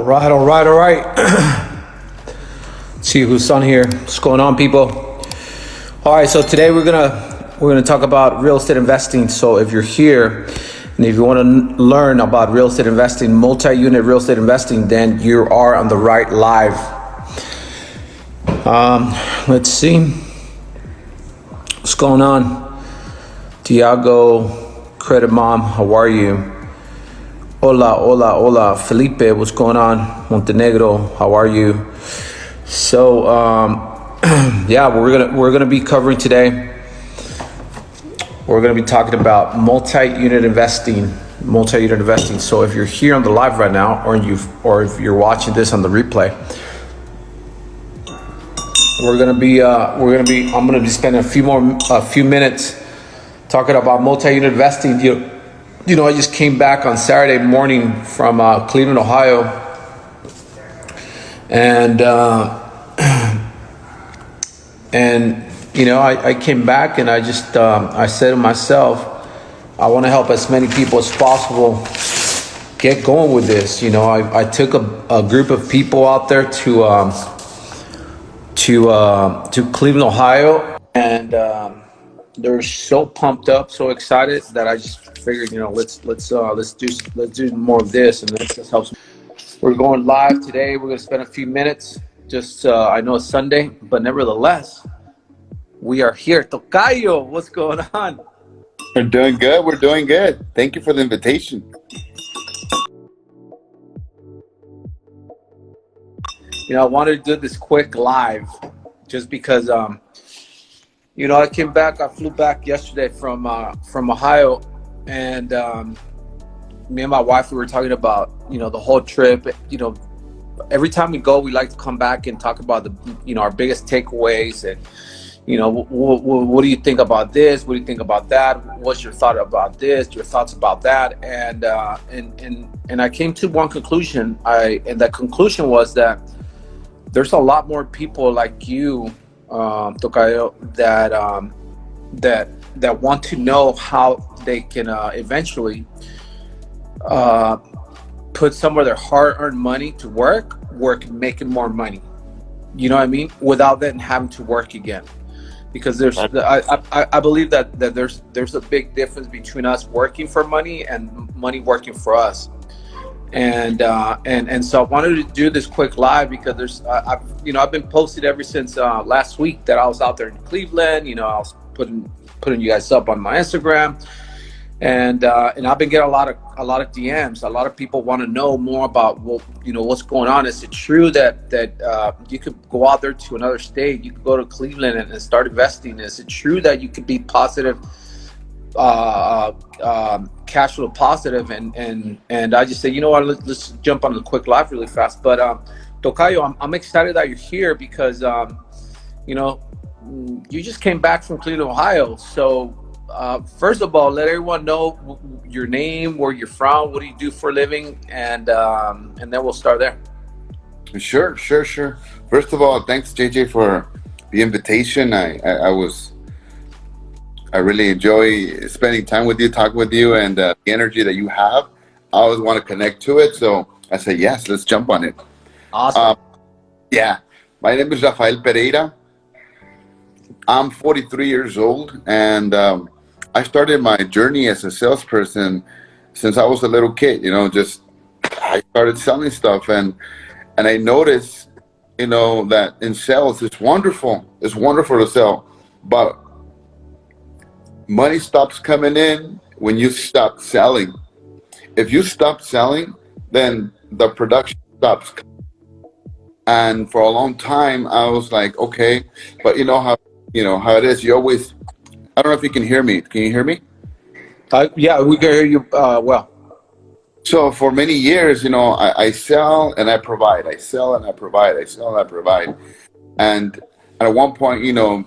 All right. See who's on here. What's going on, people? All right, so today we're gonna talk about real estate investing. So if you're here and if you want to learn about real estate investing, multi-unit real estate investing, then you are on the right live. Let's see what's going on. Tiago, Credit Mom, how are you? Hola, Felipe, what's going on? Montenegro, how are you? So, yeah, we're gonna be covering today. We're gonna be talking about multi-unit investing. So, if you're here on the live right now, or if you're watching this on the replay, I'm gonna be spending a few minutes talking about multi-unit investing. You know, I just came back on Saturday morning from Cleveland, Ohio, and you know, I came back and I just I said to myself, I want to help as many people as possible get going with this. You know, I took a group of people out there to Cleveland, Ohio, and they're so pumped up, so excited that I just figured, you know, let's do more of this, and let's help. We're going live today. We're gonna spend a few minutes. Just I know it's Sunday, but nevertheless, we are here. Tocayo, what's going on? We're doing good. Thank you for the invitation. You know, I wanted to do this quick live just because you know, I flew back yesterday from Ohio, and me and my wife, we were talking about, you know, the whole trip. You know, every time we go, we like to come back and talk about our biggest takeaways, and you know, what do you think about this? What do you think about that? What's your thought about this? Your thoughts about that? And I came to one conclusion. And that conclusion was that there's a lot more people like you, Tocayo, that want to know how they can eventually put some of their hard-earned money to work making more money. You know what I mean? Without then having to work again. Because I believe that there's a big difference between us working for money and money working for us. And so I wanted to do this quick live because I've been posted ever since last week that I was out there in Cleveland. You know, I was putting you guys up on my Instagram, and I've been getting a lot of DMs. A lot of people want to know more about what's going on. Is it true that you could go out there to another state? You could go to Cleveland and start investing. Is it true that you could be positive? Cash flow positive, and I just say, you know what, let's jump on the quick live really fast. But Tocayo, I'm excited that you're here because you know, you just came back from Cleveland, Ohio. So first of all, let everyone know your name, where you're from, what do you do for a living, and then we'll start there. Sure. First of all, thanks JJ for the invitation. I really enjoy spending time with you, talking with you, and the energy that you have. I always want to connect to it. So I said, yes, let's jump on it. Awesome. Yeah, my name is Rafael Pereira. I'm 43 years old, and I started my journey as a salesperson since I was a little kid. You know, I started selling stuff, and I noticed, you know, that in sales, it's wonderful. It's wonderful to sell, but money stops coming in when you stop selling. If you stop selling, then the production stops. And for a long time, I was like, okay, but you know how it is. You always, I don't know if you can hear me. Can you hear me? Yeah, we can hear you well. So for many years, you know, I sell and I provide. I sell and I provide. I sell and I provide. And at one point, you know,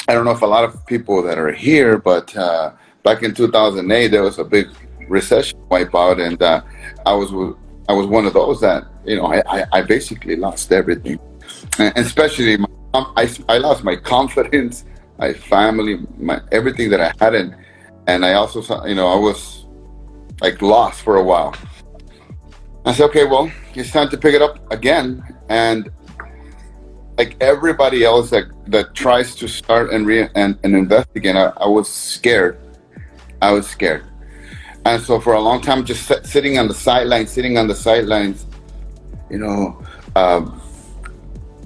I don't know if a lot of people that are here, but back in 2008, there was a big recession wipeout, and I was one of those that, you know, I basically lost everything, and especially I lost my confidence, my family, my everything that I had, and I also, you know, I was like lost for a while. I said, okay, well, it's time to pick it up again. And like everybody else that tries to start and invest again, I was scared. I was scared. And so for a long time, just sitting on the sidelines, you know, um,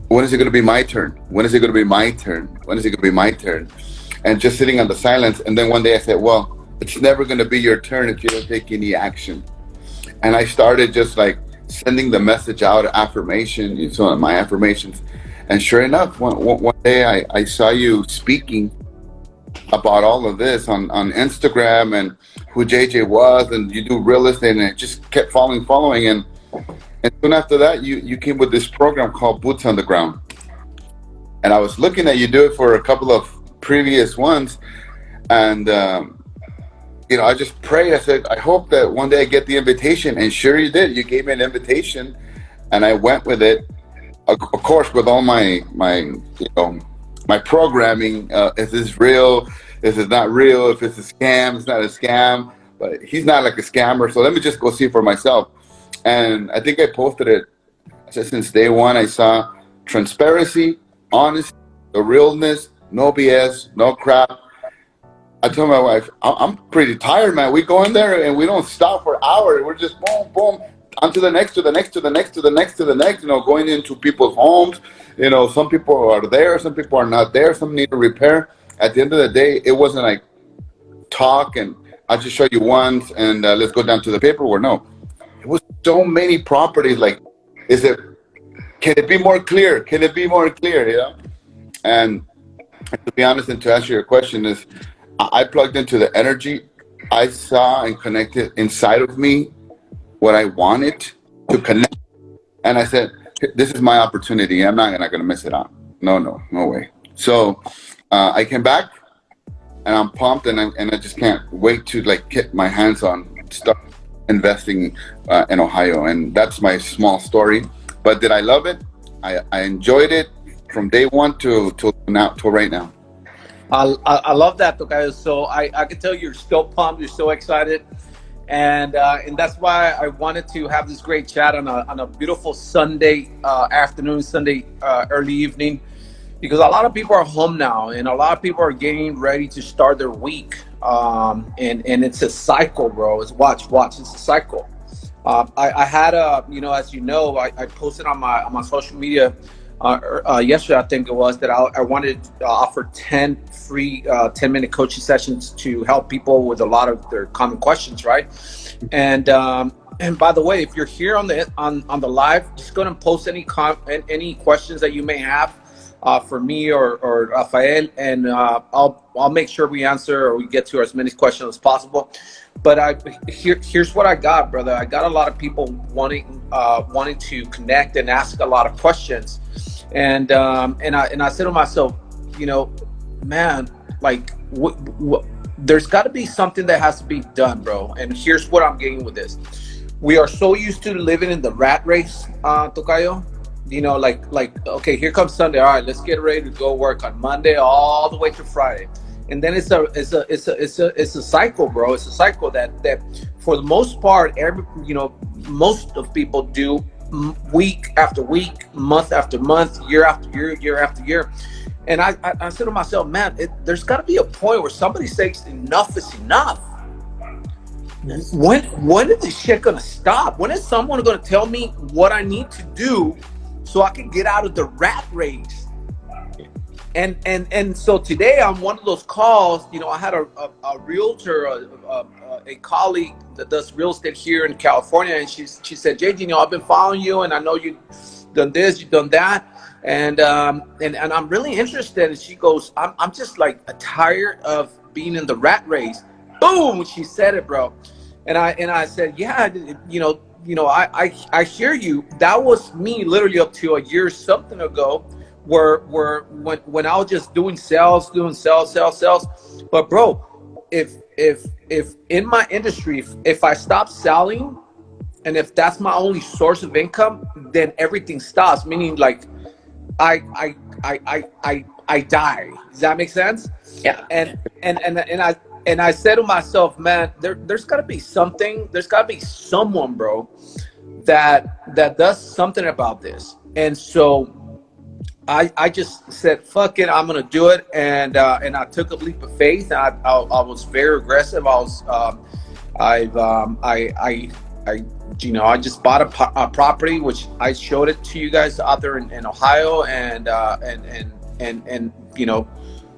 when is it going to be my turn? When is it going to be my turn? When is it going to be my turn? And just sitting on the silence. And then one day I said, well, it's never going to be your turn if you don't take any action. And I started just like sending the message out, affirmation, so my affirmations. And sure enough, one day I saw you speaking about all of this on Instagram and who JJ was, and you do real estate, and it just kept following. And soon after that, you came with this program called Boots on the Ground. And I was looking at you do it for a couple of previous ones, and I just prayed. I said, I hope that one day I get the invitation, and sure you did. You gave me an invitation, and I went with it. Of course, with all my programming. Is this real? Is it not real? If it's a scam, it's not a scam. But he's not like a scammer, so let me just go see for myself. And I think I posted it just since day one. I saw transparency, honesty, the realness, no BS, no crap. I told my wife, I'm pretty tired, man. We go in there and we don't stop for hours. We're just boom, boom, on to the next, to the next, to the next, to the next, to the next, going into people's homes. Some people are there, some people are not there, some need to repair. At the end of the day, it wasn't like talk and I'll just show you once and let's go down to the paperwork. No, it was so many properties. Like, can it be more clear? Can it be more clear? And to be honest, and to answer your question is, I plugged into the energy. I saw and connected inside of me what I wanted to connect. And I said, this is my opportunity. I'm not going to miss it out. No way. So I came back and I'm pumped and I just can't wait to get my hands on stuff investing in Ohio. And that's my small story. But did I love it? I enjoyed it from day one to right now. I love that, Tocayo. So I can tell you're still pumped, you're so excited, and that's why I wanted to have this great chat on a beautiful Sunday afternoon, Sunday early evening, because a lot of people are home now, and a lot of people are getting ready to start their week, and it's a cycle, bro. It's watch, it's a cycle. I had as you know, I posted on my social media yesterday, I think it was, that I wanted to offer 10 free 10-minute coaching sessions to help people with a lot of their common questions, right? And by the way, if you're here on the live, just go ahead and post any questions that you may have for me or Rafael, and I'll make sure we answer or we get to as many questions as possible. But here's what I got, brother. I got a lot of people wanting to connect and ask a lot of questions. And I said to myself, man, there's got to be something that has to be done, bro. And here's what I'm getting with this: we are so used to living in the rat race, Tocayo. Okay, here comes Sunday. All right, let's get ready to go work on Monday all the way to Friday, and then it's a cycle, bro. It's a cycle that for the most part, most of people do week after week, month after month, year after year, year after year. And I said to myself, man, there's got to be a point where somebody says enough is enough. When is this shit gonna stop? When is someone gonna tell me what I need to do so I can get out of the rat race? And so today on one of those calls, I had a realtor, a colleague that does real estate here in California, and she said, JJ, I've been following you, and I know you've done this, you've done that, and I'm really interested. And she goes, I'm just tired of being in the rat race. Boom, she said it, bro. And I said, yeah, I hear you. That was me literally up to a year something ago, where when I was just doing sales. But bro, if in my industry, if I stop selling and if that's my only source of income, then everything stops. Meaning I die. Does that make sense? Yeah. And I said to myself, man, there's got to be something. There's got to be someone, bro, that does something about this. And so I just said, fuck it, I'm gonna do it, and I took a leap of faith. And I was very aggressive. I I just bought a property, which I showed it to you guys out there in Ohio, and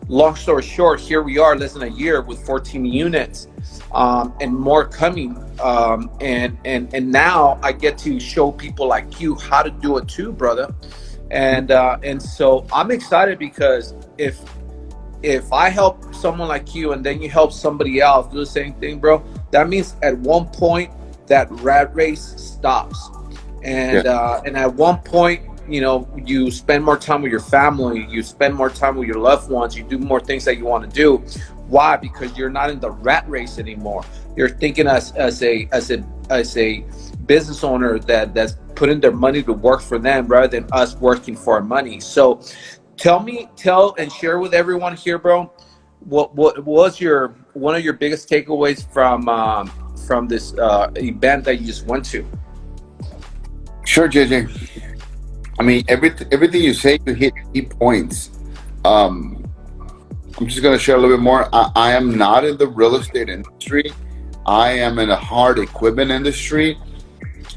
long story short, here we are, less than a year with 14 units, and more coming. And now I get to show people like you how to do it too, brother. And so I'm excited, because if I help someone like you and then you help somebody else do the same thing, bro, that means at one point that rat race stops. And and at one point, you spend more time with your family, you spend more time with your loved ones, you do more things that you want to do. Why? Because you're not in the rat race anymore. You're thinking as a business owner that's putting their money to work for them rather than us working for our money. So tell and share with everyone here, bro, what was one of your biggest takeaways from this event that you just went to? Sure, JJ. I mean, everything you say, you hit key points. I'm just going to share a little bit more. I am not in the real estate industry. I am in a hard equipment industry.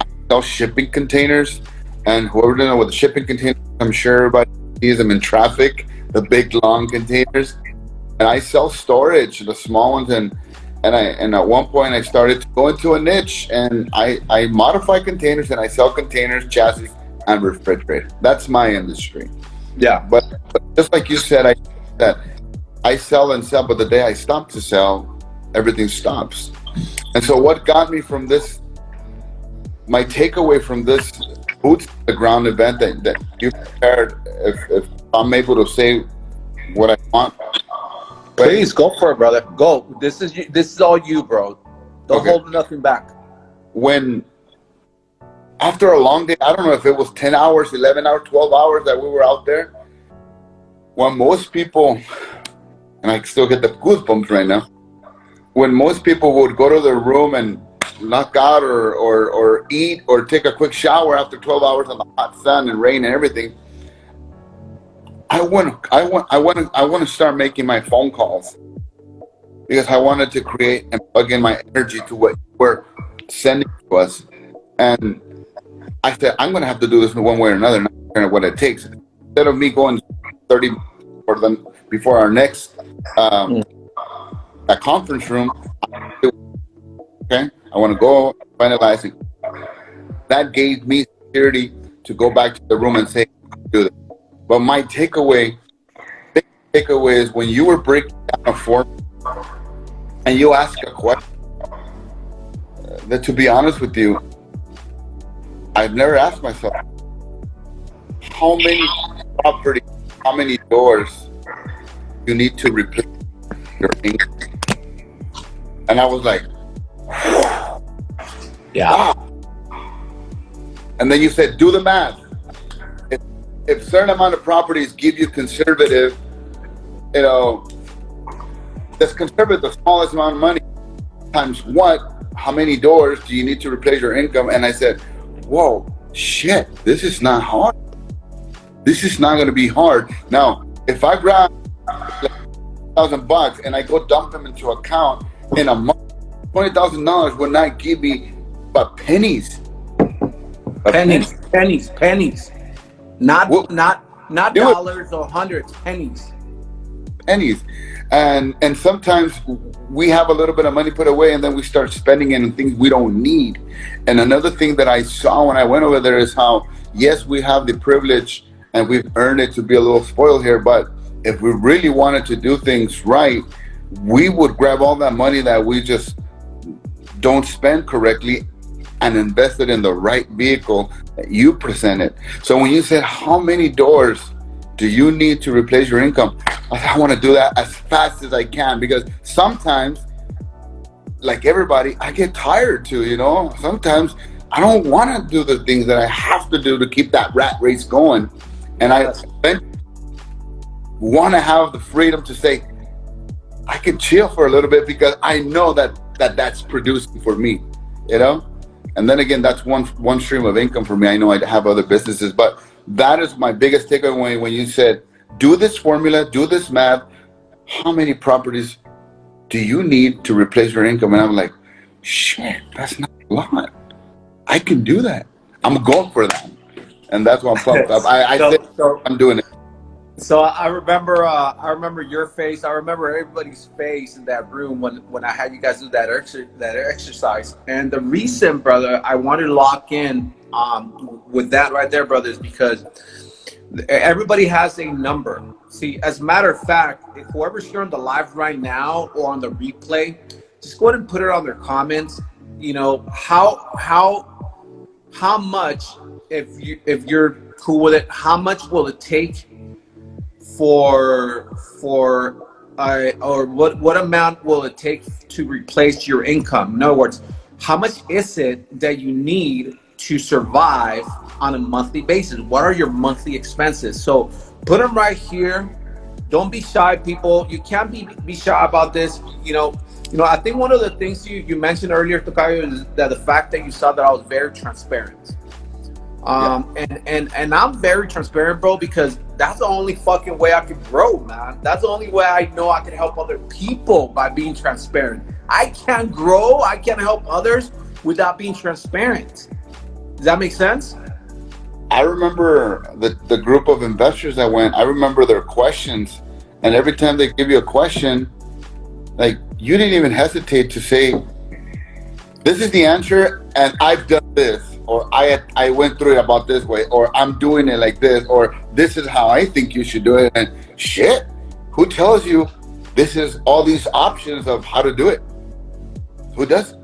I sell shipping containers, and whoever doesn't know what the shipping containers, I'm sure everybody sees them in traffic, the big long containers. And I sell storage, the small ones, and at one point I started to go into a niche, and I modify containers, and I sell containers, chassis, and refrigerator. That's my industry. Yeah. But just like you said, I sell and sell, but the day I stop to sell, everything stops. And so what got me from this, my takeaway from this boots to the ground event that you prepared, if I'm able to say what I want. Please go for it, brother. Go. This is all you, bro. Don't hold nothing back. When after a long day, I don't know if it was 10 hours, 11 hours, 12 hours that we were out there, when most people, and I still get the goosebumps right now, when most people would go to their room and knock out or eat or take a quick shower after 12 hours in the hot sun and rain and everything, I want to start making my phone calls, because I wanted to create and plug in my energy to what you were sending to us. And I said, I'm going to have to do this in one way or another, not caring what it takes. Instead of me going 30 before our next that conference room, okay, I want to go finalize it. That gave me security to go back to the room and say, do this. But my takeaway is when you were breaking down a form and you ask a question that, to be honest with you, I've never asked myself, how many properties, how many doors you need to replace your income? And I was like, yeah. Wow. And then you said, do the math. If certain amount of properties give you conservative, that's conservative, the smallest amount of money times what, how many doors do you need to replace your income? And I said, whoa, shit, this is not hard. This is not going to be hard. Now, if I grab $1,000 and I go dump them into account in a month, $20,000 will not give me but pennies. Pennies. Not dollars or hundreds, pennies. And sometimes we have a little bit of money put away, and then we start spending it on things we don't need. And another thing that I saw when I went over there is how, yes, we have the privilege and we've earned it to be a little spoiled here, but if we really wanted to do things right, we would grab all that money that we just don't spend correctly and invest it in the right vehicle that you presented. So when you said, how many doors do you need to replace your income? I want to do that as fast as I can, because sometimes, like everybody, I get tired too, Sometimes I don't want to do the things that I have to do to keep that rat race going. And I want to have the freedom to say, I can chill for a little bit, because I know that's producing for me, And then again, that's one stream of income for me. I know I have other businesses, but that is my biggest takeaway when you said, do this formula, do this math. How many properties do you need to replace your income? And I'm like, shit, that's not a lot. I can do that. I'm going for that. And that's why I'm pumped up. I think I'm doing it. So I remember your face. I remember everybody's face in that room when I had you guys do that exercise. And the reason, brother, I wanted to lock in with that right there, brother, is because everybody has a number. See, as a matter of fact, if whoever's here on the live right now or on the replay, just go ahead and put it on their comments. You know, how much, if you're cool with it, how much will it take or what amount will it take to replace your income? In other words, how much is it that you need to survive on a monthly basis? What are your monthly expenses? So put them right here. Don't be shy, people. You can't be shy about this. You know, I think one of the things you mentioned earlier, Tocayo, is that the fact that you saw that I was very transparent. And I'm very transparent, bro, because that's the only fucking way I can grow, man. That's the only way I know I can help other people, by being transparent. I can't grow, I can't help others without being transparent. Does that make sense? I remember the group of investors that went, I remember their questions, and every time they give you a question, like, you didn't even hesitate to say, this is the answer, and I've done this, or I went through it about this way, or I'm doing it like this, or this is how I think you should do it. And shit, who tells you this is all these options of how to do it? Who does?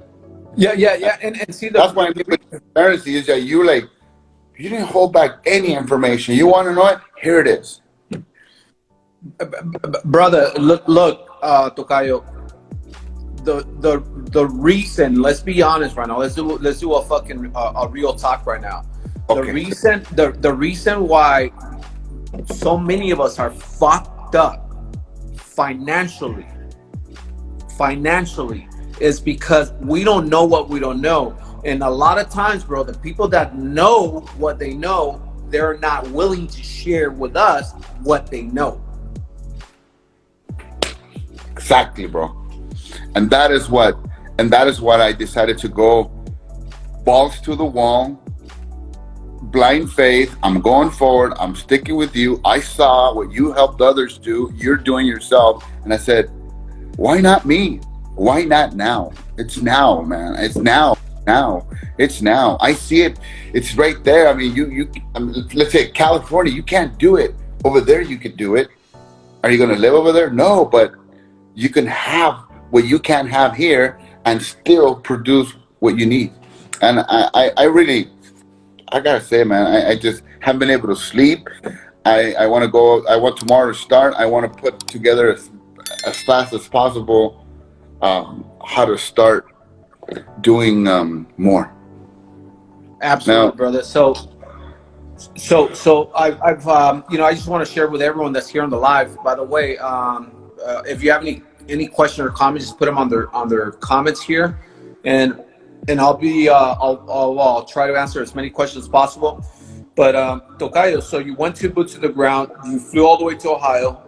Yeah. And see, that's why I mean with transparency is that you didn't hold back any information. You want to know it? Here it is. Brother, look, Tocayo. The reason, let's be honest right now. Let's do a fucking a real talk right now. Okay. The reason why so many of us are fucked up financially is because we don't know what we don't know. And a lot of times, bro, the people that know what they know, they're not willing to share with us what they know. Exactly, bro. And that is what I decided to go balls to the wall, blind faith. I'm going forward. I'm sticking with you. I saw what you helped others do. You're doing yourself. And I said, why not me? Why not now? It's now, man. It's now. It's now. I see it. It's right there. I mean, let's say California, you can't do it. Over there, you could do it. Are you going to live over there? No, but you can have what you can't have here and still produce what you need. And I gotta say, man, I just haven't been able to sleep. I want to go. I want tomorrow to start. I want to put together as fast as possible how to start doing more. Absolutely, now, brother. So I've I just want to share with everyone that's here on the live. By the way, if you have any question or comment, just put them on their comments here, and I'll try to answer as many questions as possible. But Tocayo, so you went 2 boots to the ground. You flew all the way to Ohio.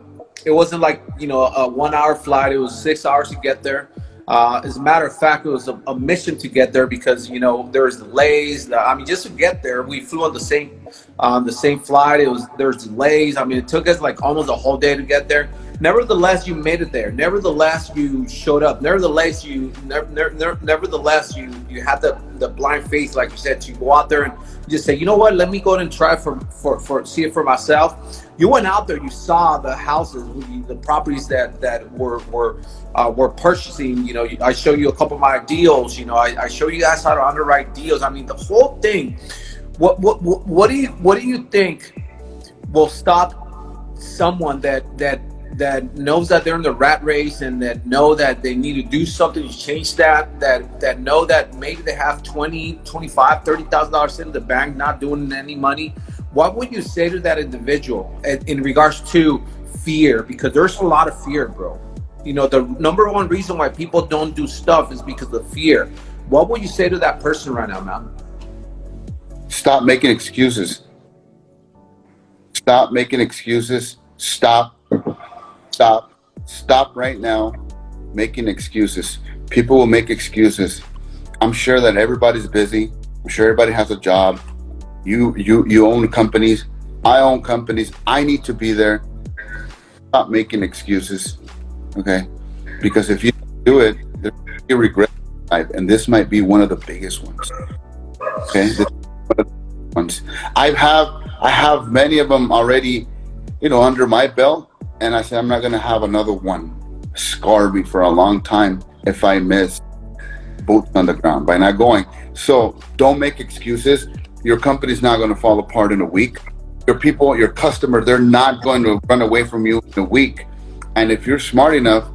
It wasn't like a 1 hour flight. It was 6 hours to get there. As a matter of fact, it was a mission to get there because there was delays. I mean, just to get there, we flew on the same flight. There was delays. I mean, it took us like almost a whole day to get there. Nevertheless, you made it there. Nevertheless, you showed up. Nevertheless, you had the blind faith, like you said, to go out there and just say, you know what? Let me go ahead and try for see it for myself. You went out there. You saw the houses, the properties that were purchasing. I show you a couple of my deals. I show you guys how to underwrite deals. I mean, the whole thing. What do you think will stop someone that knows that they're in the rat race and that know that they need to do something to change that know that maybe they have $20,000, $25,000, $30,000 in the bank, not doing any money? What would you say to that individual in regards to fear? Because there's a lot of fear, bro. The number one reason why people don't do stuff is because of fear. what would you say to that person right now, man? Stop making excuses. Stop making excuses. Stop right now making excuses. People will make excuses. I'm sure that everybody's busy. I'm sure everybody has a job. You own companies. I own companies. I need to be there. Stop making excuses. Okay? Because if you do it, you regret life. And this might be one of the biggest ones. Okay? This is one of the ones. I have many of them already, under my belt. And I said, I'm not going to have another one scar me for a long time if I miss boots on the ground by not going. So don't make excuses. Your company's not going to fall apart in a week. Your people, your customer, they're not going to run away from you in a week. And if you're smart enough,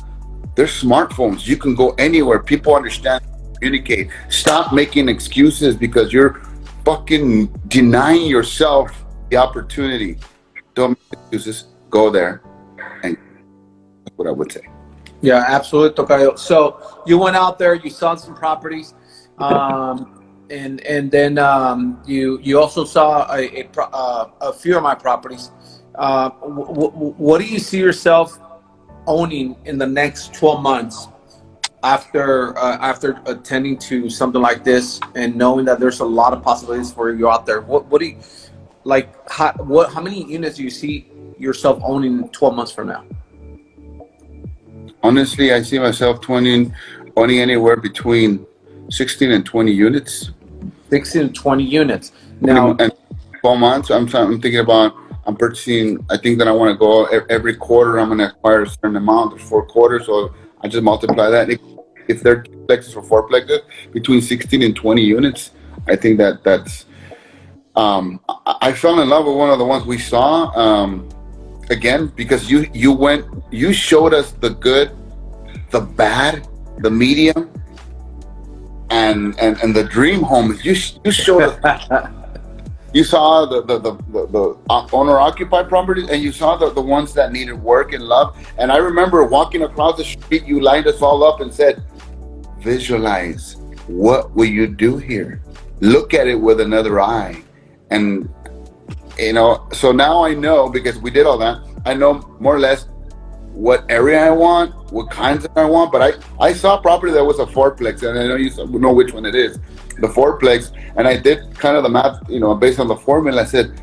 there's smartphones. You can go anywhere. People understand, communicate. Stop making excuses because you're fucking denying yourself the opportunity. Don't make excuses. Go there. And that's what I would say. Yeah, absolutely, Tocayo. So you went out there, you saw some properties, and then you also saw a few of my properties. What do you see yourself owning in the next 12 months after attending to something like this and knowing that there's a lot of possibilities for you out there? What do you like? How many units do you see yourself owning 12 months from now? Honestly, I see myself owning anywhere between 16 and 20 units. 16 to 20 units. Now, and 12 months, I'm thinking about, I'm purchasing, I think that I want to go every quarter, I'm going to acquire a certain amount. There's 4 quarters, so I just multiply that. If they're plexes or 4 plexes, between 16 and 20 units, I think that's, I fell in love with one of the ones we saw. Again, because you showed us the good, the bad, the medium, and the dream homes. You showed us. You saw the owner occupied properties, and you saw the ones that needed work and love. And I remember walking across the street, you lined us all up and said, "Visualize. What will you do here? Look at it with another eye." And so now I know, because we did all that, I know more or less what area I want, what kinds I want. But I saw a property that was a 4-plex, and I know you know which one it is, the 4-plex. And I did kind of the math, based on the formula. I said,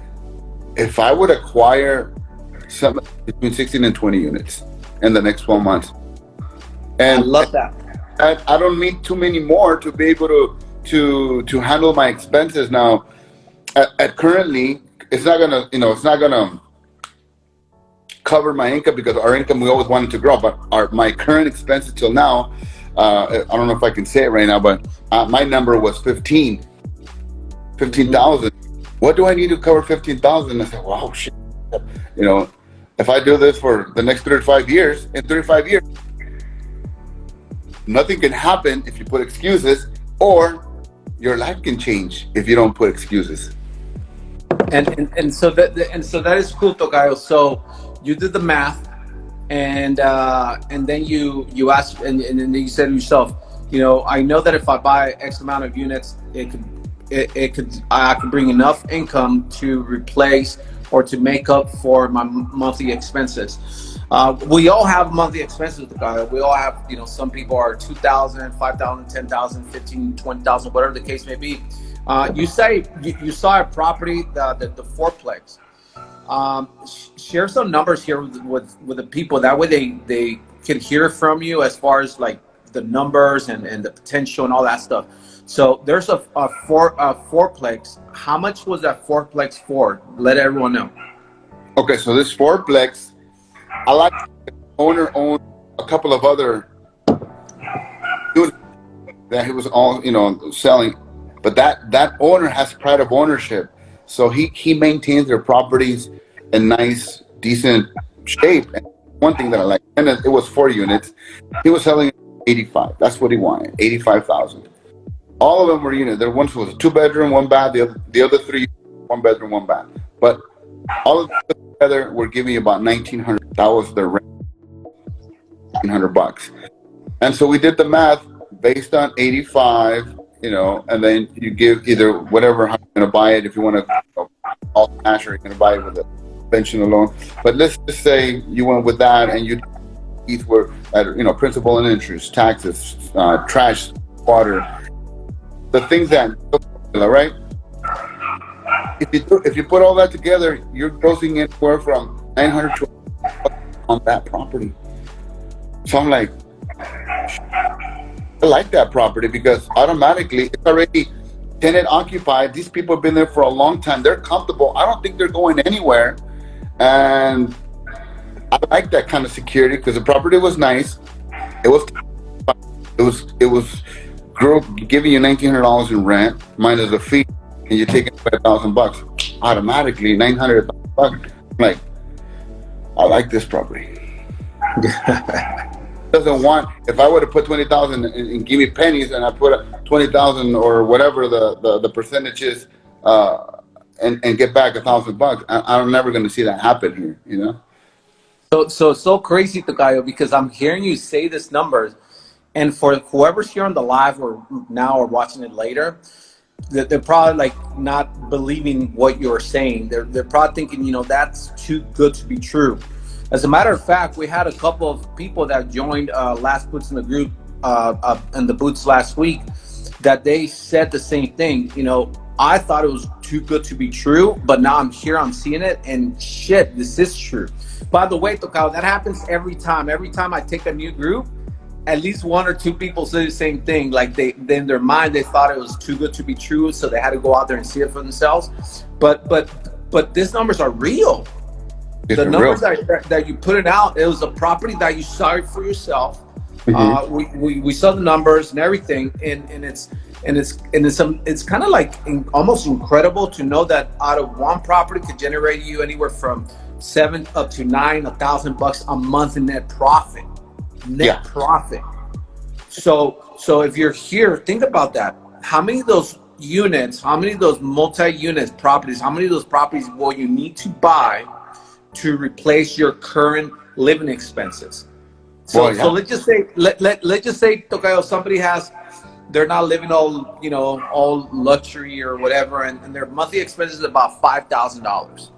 if I would acquire something between 16 and 20 units in the next 12 months. And I love that. I don't need too many more to be able to handle my expenses now. At currently, it's not gonna cover my income, because our income, we always wanted to grow, but my current expenses till now, I don't know if I can say it right now, but my number was 15,000. What do I need to cover 15,000? I said, wow, shit. If I do this for the next 35 years, in 35 years, nothing can happen if you put excuses, or your life can change if you don't put excuses. And so that is cool, Tocayo. So you did the math, and then you asked, and then you said to yourself, I know that if I buy X amount of units, I could bring enough income to replace or to make up for my monthly expenses. We all have monthly expenses, Tocayo. We all have, some people are 2,000, 5,000, 10,000, 15, 20,000, whatever the case may be. You say you saw a property, the 4-plex. Share some numbers here with the people. That way they can hear from you as far as like the numbers and the potential and all that stuff. So there's a 4-plex. How much was that 4-plex for? Let everyone know. Okay, so this 4-plex, I like the owner owned a couple of other units that he was all selling. But that owner has pride of ownership, so he maintains their properties in nice, decent shape. And one thing that I like, and it was 4 units. He was selling 85. That's what he wanted, 85,000. All of them were units. There one was a 2-bedroom, 1 bath. The other 3, 1 bedroom, 1 bath. But all of them together were giving you about $1,900. That was their rent, $1,900. And so we did the math based on 85. you know, and then you give either whatever how you're going to buy it. If you want to all cash, or you're going to buy it with a conventional loan. But let's just say you went with that, and you were at, you know, principal and interest, taxes, trash, water, the things that, right? If you put all that together, you're grossing anywhere from 900 to on that property. So I'm like, I like that property because automatically it's already tenant occupied. These people have been there for a long time. They're comfortable. I don't think they're going anywhere. And I like that kind of security because the property was nice. It was giving you $1,900 in rent minus the fee, and you're taking $5,000 automatically, $900. Like, I like this property. Doesn't want, if I were to put 20,000 and give me pennies, and I put 20,000 or whatever the percentage is, and get back $1,000, I'm never going to see that happen here, you know. So crazy, Tocayo, because I'm hearing you say this numbers, and for whoever's here on the live or now or watching it later, they're probably like not believing what you're saying. They're probably thinking, you know, that's too good to be true. As a matter of fact, we had a couple of people that joined Last Boots in the Group and the Boots last week that they said the same thing. You know, I thought it was too good to be true, but now I'm here, I'm seeing it, and shit, this is true. By the way, Tocayo, that happens every time. Every time I take a new group, at least one or two people say the same thing. Like in their mind, they thought it was too good to be true, so they had to go out there and see it for themselves. But these numbers are real. The numbers that you put it out, it was a property that you saw it for yourself. Mm-hmm. We saw the numbers and everything, and it's kind of like almost incredible to know that out of one property could generate you anywhere from $7,000 up to $9,000 a month in net profit. Profit. So if you're here, think about that. How many of those units, how many of those multi-unit properties, how many of those properties will you need to buy to replace your current living expenses? So let's just say let's just say, Tocayo, somebody they're not living all luxury or whatever, and their monthly expenses is about $5,000.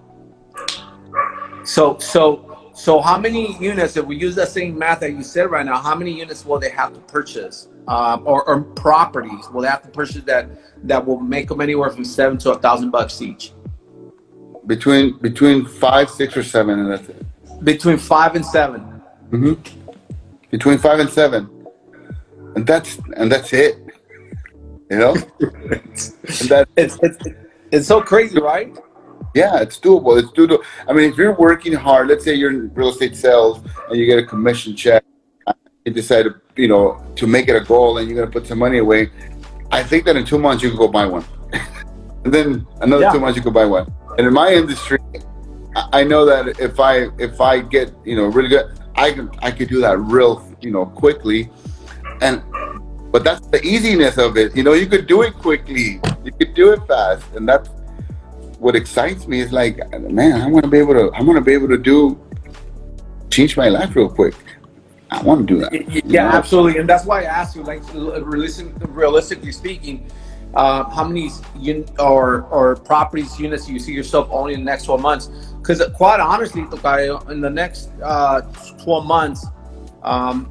So how many units, if we use that same math that you said right now, how many units will they have to purchase, or properties will they have to purchase that will make them anywhere from $7,000 to $1,000 each? Between 5, 6, or 7, and that's it. Between 5 and 7. Mm-hmm. Between 5 and 7, and that's it. You know, it's so crazy, right? Yeah, it's doable. It's doable. I mean, if you're working hard, let's say you're in real estate sales and you get a commission check, you decide to make it a goal, and you're gonna put some money away. I think that in 2 months you can go buy one, and then another 2 months you can buy one. And in my industry, I know that if I get really good, I could do that real quickly, but that's the easiness of it. You could do it quickly, you could do it fast, and that's what excites me. Is like, man, I want to be able to change my life real quick. I want to do that. Yeah, absolutely, and that's why I asked you, like, realistically speaking, how many or properties, units you see yourself owning in the next 12 months? Because quite honestly, Tocayo, in the next 12 months,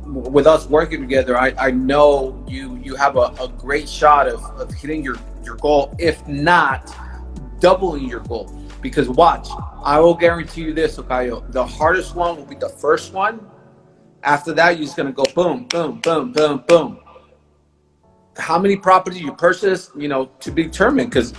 with us working together, I know you have a great shot of hitting your goal, if not doubling your goal. Because watch, I will guarantee you this, Tocayo, the hardest one will be the first one. After that, you're just gonna go boom, boom, boom, boom, boom. How many properties you purchase, to be determined, because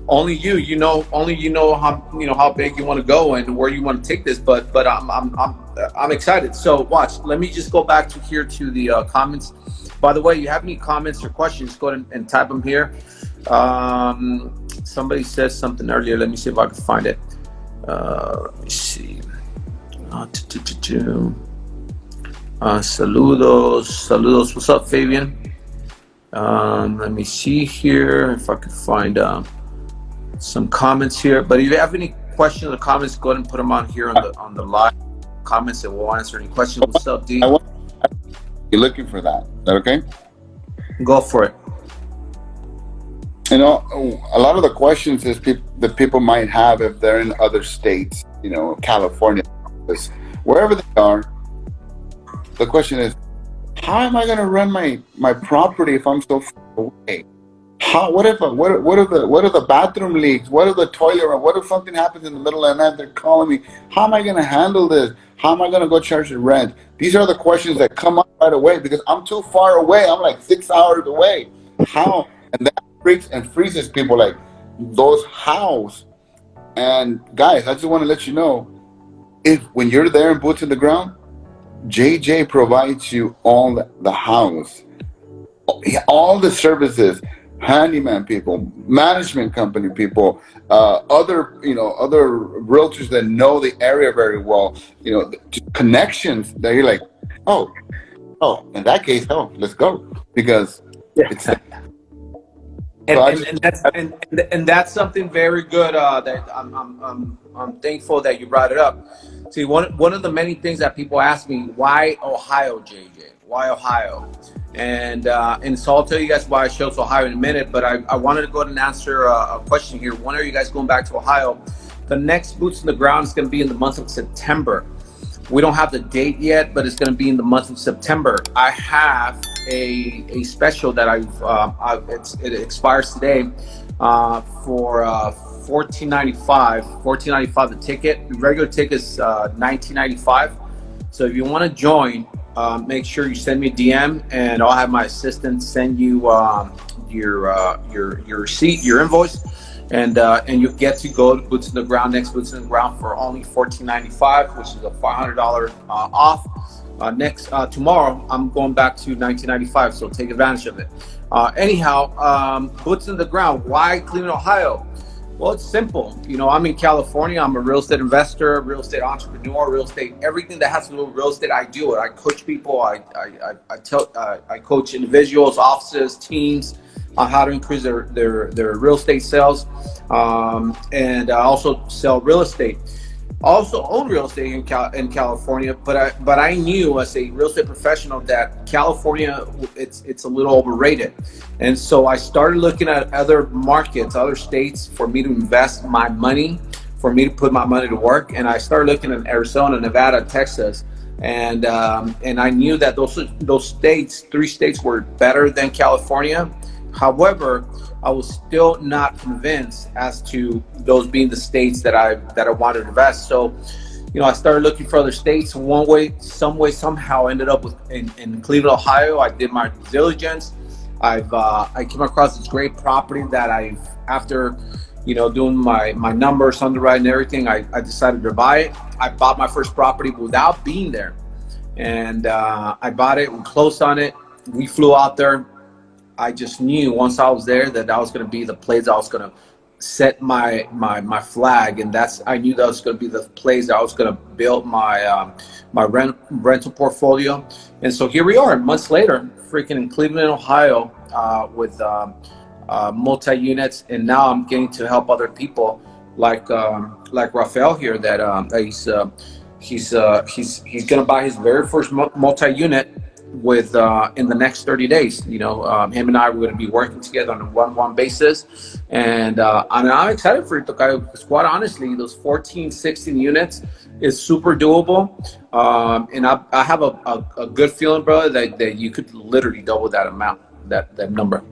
only you know how big you want to go and where you want to take this. But I'm excited. So watch. Let me just go back to the comments. By the way, you have any comments or questions, go ahead and type them here. Somebody says something earlier. Let me see if I can find it. Let me see. Saludos. What's up, Fabian? Let me see here if I can find some comments here. But if you have any questions or comments, go ahead and put them on here on the live comments, and we'll answer any questions. What's up, D? You're looking for that. Is that okay? Go for it. You know, a lot of the questions is that people might have if they're in other states, you know, California, wherever they are. The question is, how am I going to run my property if I'm so far away? How? What if the bathroom leaks? What if the toilet? What if something happens in the middle of the night? They're calling me. How am I going to handle this? How am I going to go charge the rent? These are the questions that come up right away because I'm too far away. I'm like 6 hours away. How? And that freaks and freezes people like those hows. And guys, I just want to let you know, if when you're there in boots in the ground, JJ provides you all the house, all the services, handyman people, management company people, other other realtors that know the area very well, connections that you're like, oh, in that case, oh, let's go, because it's And so I and, just and that's and that's something very good that I'm thankful that you brought it up. See, one of the many things that people ask me, why Ohio, JJ? Why Ohio? And so I'll tell you guys why I chose Ohio in a minute. But I wanted to go ahead and answer a question here. When are you guys going back to Ohio? The next boots in the ground is going to be in the month of September. We don't have the date yet, but it's going to be in the month of September. I have a special that it expires today for $14.95 the ticket. The regular ticket is $19.95. So if you want to join, make sure you send me a DM, and I'll have my assistant send you your receipt, your invoice, and you get to go to Boots in the Ground, next Boots in the Ground, for only $14.95, which is a $500 off. Next tomorrow, I'm going back to $19.95, so take advantage of it. Anyhow, Boots in the Ground. Why Cleveland, Ohio? Well, it's simple. I'm in California. I'm a real estate investor, real estate entrepreneur, real estate, everything that has to do with real estate. I do it. I coach people. I coach individuals, offices, teams on how to increase their real estate sales, and I also sell real estate. I also own real estate in California, but I knew as a real estate professional that California, it's a little overrated, and so I started looking at other markets, other states, for me to invest my money, for me to put my money to work. And I started looking at Arizona, Nevada, Texas, and I knew that those states, 3 states, were better than California. However, I was still not convinced as to those being the states that I wanted to invest. So, I started looking for other states. Some way, somehow, ended up in Cleveland, Ohio. I did my due diligence. I came across this great property that after doing my numbers, underwriting, and everything, I decided to buy it. I bought my first property without being there, and I bought it. We closed on it. We flew out there. I just knew once I was there that was going to be the place I was going to set my flag, and I knew that was going to be the place that I was going to build my rental portfolio. And so here we are, months later, freaking in Cleveland, Ohio, with multi units, and now I'm getting to help other people like Rafael here, that he's going to buy his very first multi unit with in the next 30 days. Him and I were going to be working together on a one-on-one basis, and I'm excited for it. Because quite honestly, those 14, 16 units is super doable, and I have a good feeling, brother, that you could literally double that amount, that number.